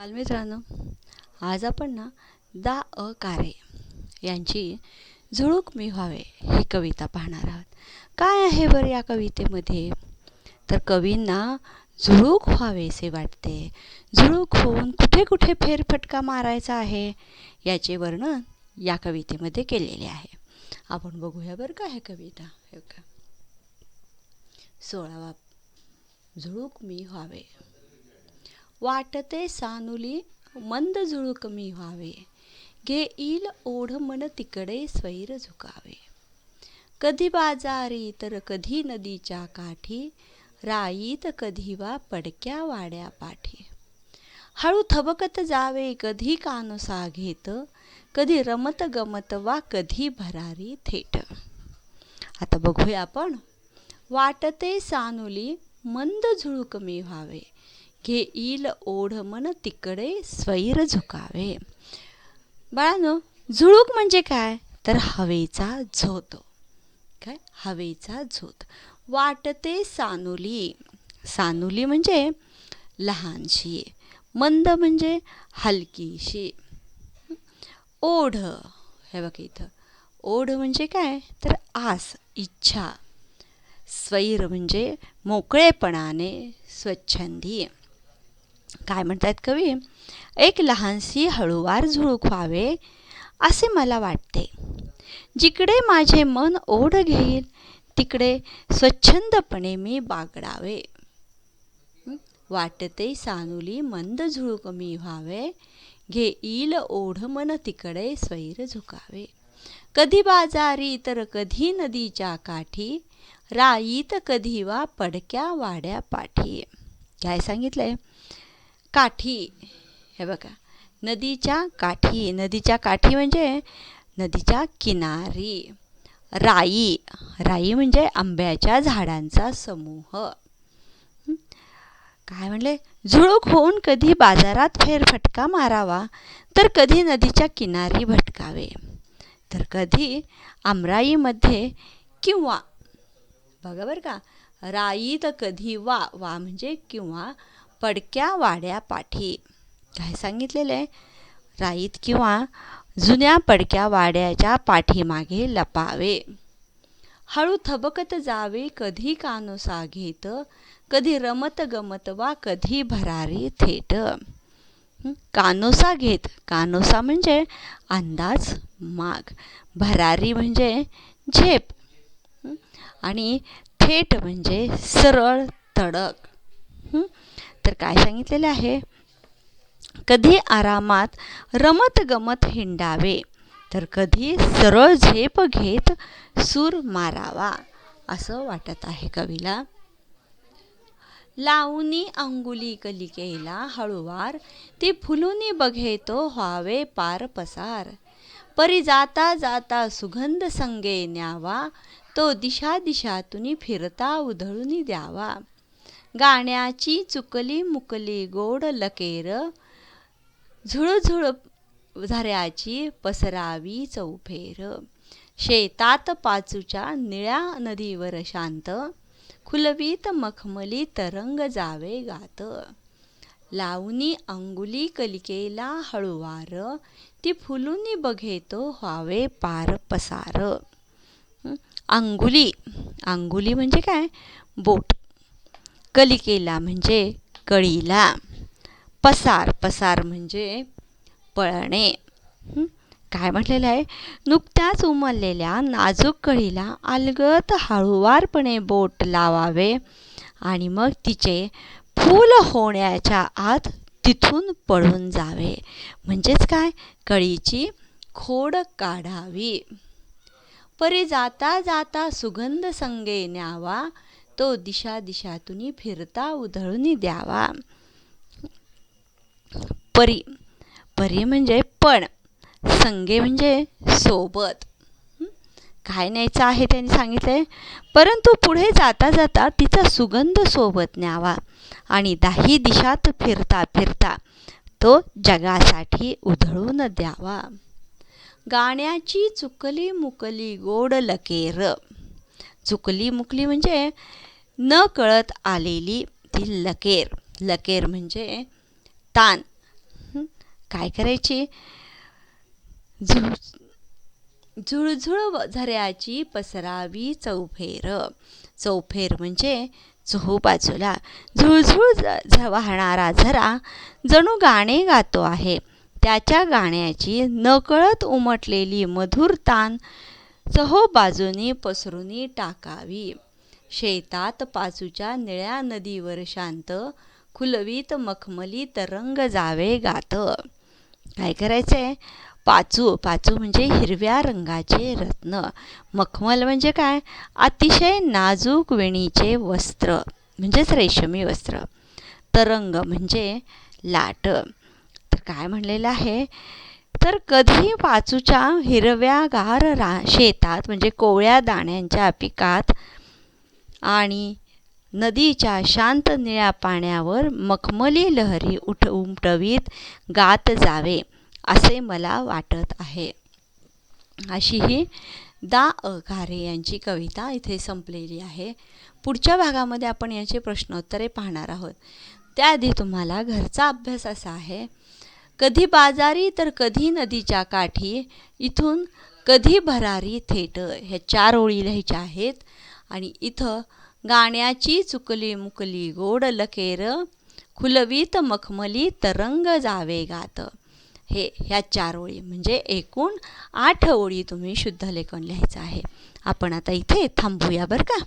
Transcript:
बालमित्रांनो, आज आपण दा कारे यांची झुळूक मी व्हावे ही कविता पाहणार आहोत. काय आहे बरं या कवितेमध्ये? तर कवींना झुळूक व्हावेसे वाटते. झुळूक होऊन कुठे कुठे फेरफटका मारायचा आहे याचे वर्णन या कवितेमध्ये केलेले आहे. आपण बघूया बरं का हे कविता. हे का 16वा झुळूक मी व्हावे. वाटते सानुली मंद झुळूक मी व्हावे, घेईल ओढ मन तिकडे स्वैर झुकावे. कधी बाजारी तर कधी नदीच्या काठी, राईत कधी वा पडक्या वाड्या पाठी. हळू थबकत जावे कधी कानोसा घेत, कधी रमत गमत वा कधी भरारी थेट. आता बघूया आपण. वाटते सानुली मंद झुळूक मी व्हावे, घेईल ओढ मन तिकडे स्वैर झुकावे. बाळांनो, झुळूक म्हणजे काय? तर हवेचा झोत. काय? हवेचा झोत. वाटते सानुली. सानुली म्हणजे लहानशी, मंद म्हणजे हलकीशी. ओढ, हे बघा इथं ओढ म्हणजे काय? तर आस, इच्छा. स्वैर म्हणजे मोकळेपणाने, स्वच्छंदी. काय म्हणतात कवी? एक लहानशी हळूवार झुळूक व्हावे असे मला वाटते. जिकडे माझे मन ओढ घेईल तिकडे स्वच्छंदपणे मी बागडावे. वाटते सानुली मंद झुळूक मी व्हावे, घेईल ओढ मन तिकडे स्वैर झुकावे. कधी बाजारी तर कधी नदीच्या काठी, राईत कधी वा पडक्या वाड्या पाठी. काय सांगितलंय? काठी, हे बघा, नदीच्या काठी. नदीच्या काठी म्हणजे नदीच्या किनारी. राई, राई म्हणजे आंब्याच्या झाडांचा समूह. काय म्हणले? झुळूक होऊन कधी बाजारात फेरफटका मारावा, तर कधी नदीच्या किनारी भटकावे, तर कधी आमराईमध्ये किंवा, बघा बरं का, राईत कधी वा, वा म्हणजे किंवा, पडक्या वाड्या पाठी. काय सांगितलेलं आहे? राईत किंवा जुन्या पडक्या वाड्याच्या पाठीमागे लपावे. हळू थबकत जावे कधी कानोसा घेत, कधी रमत गमत वा कधी भरारी थेट. कानोसा घेत. कानोसा म्हणजे अंदाज, माग. भरारी म्हणजे झेप. आणि थेट म्हणजे सरळ, तडक. तर काय सांगितलेले आहे? कधी आरामात रमत गमत हिंडावे, तर कधी सरळ झेप घेत सूर मारावा, असं वाटत आहे कवीला. लावणी अंगुली कलिकेला हळूवार, ती फुलुनी बघे तो व्हावे पार पसार. परी जाता जाता सुगंध संगे न्यावा, तो दिशा दिशातून फिरता उधळून द्यावा. गाण्याची चुकली मुकली गोड लकेर, झुळझुळ झऱ्याची पसरावी चौफेर. शेतात पाचूच्या निळ्या नदीवर शांत, खुलवीत मखमली तरंग जावे गात. लावणी अंगुली कलिकेला हळूवार, ती फुलुनी बघे तो व्हावे पार पसार. अंगुली, अंगुली म्हणजे काय? बोट. कलिकेला म्हणजे कळीला. पसार, पसार म्हणजे पळणे. काय म्हटलेलं आहे? नुकत्याच उमललेल्या नाजूक कळीला अलगद हळूवारपणे बोट लावावे आणि मग तिचे फूल होण्याच्या आत तिथून पळून जावे. म्हणजेच काय? कळीची खोड काढावी. परी जाता जाता सुगंध संगे न्यावा, तो दिशा दिशातून फिरता उधळून द्यावा. परी, परी म्हणजे पण. संगे म्हणजे सोबत. काय न्यायचं आहे त्यांनी सांगितलंय? परंतु पुढे जाता जाता तिचा सुगंध सोबत न्यावा आणि दाही दिशात फिरता फिरता तो जगासाठी उधळून द्यावा. गाण्याची चुकली मुकली गोड लकेर. चुकली मुकली म्हणजे न कळत आलेली ती लकेर. लकेर म्हणजे तान. काय करायची? झुळ झुळझुळ झऱ्याची पसरावी चौफेर. चौफेर म्हणजे चहूबाजूला. झुळझुळ वाहणारा झरा जणू गाणे गातो आहे. त्याच्या गाण्याची नकळत उमटलेली मधुर तान चहूबाजूनी पसरून टाकावी. शेतात पाचूच्या निळ्या नदीवर शांत खुलवीत मखमली तरंग जावे गात. काय करायचंय? पाचू पाचू म्हणजे हिरव्या रंगाचे रत्न. मखमल म्हणजे काय? अतिशय नाजूक वेणीचे वस्त्र म्हणजेच रेशमी वस्त्र. तरंग म्हणजे लाट. तर काय म्हणलेलं आहे? तर कधी पाचूच्या हिरव्यागार शेतात म्हणजे कोवळ्या दाण्यांच्या पिकात आणि नदीच्या शांत निळ्या पाण्यावर मखमली लहरी उमटवीत गात जावे असे मला वाटत आहे. अशी ही दा. घारे यांची कविता इथे संपलेली आहे. पुढच्या भागामध्ये आपण याचे प्रश्नोत्तरे पाहणार आहोत. त्याआधी तुम्हाला घरचा अभ्यास असा आहे. कधी बाजारी तर कधी नदीच्या काठी, इथून कधी भरारी थेट. ह्या 4 ओळी लिहायच्या आहेत. आणि इथं गाण्याची चुकली मुकली गोड लकेर, खुलवीत मखमली तरंग जावे गात. ह्या 4 ओळी म्हणजे एकूण 8 ओळी तुम्ही शुद्ध लेखन लिहायचं आहे. आपण आता इथे थांबूया बरं का.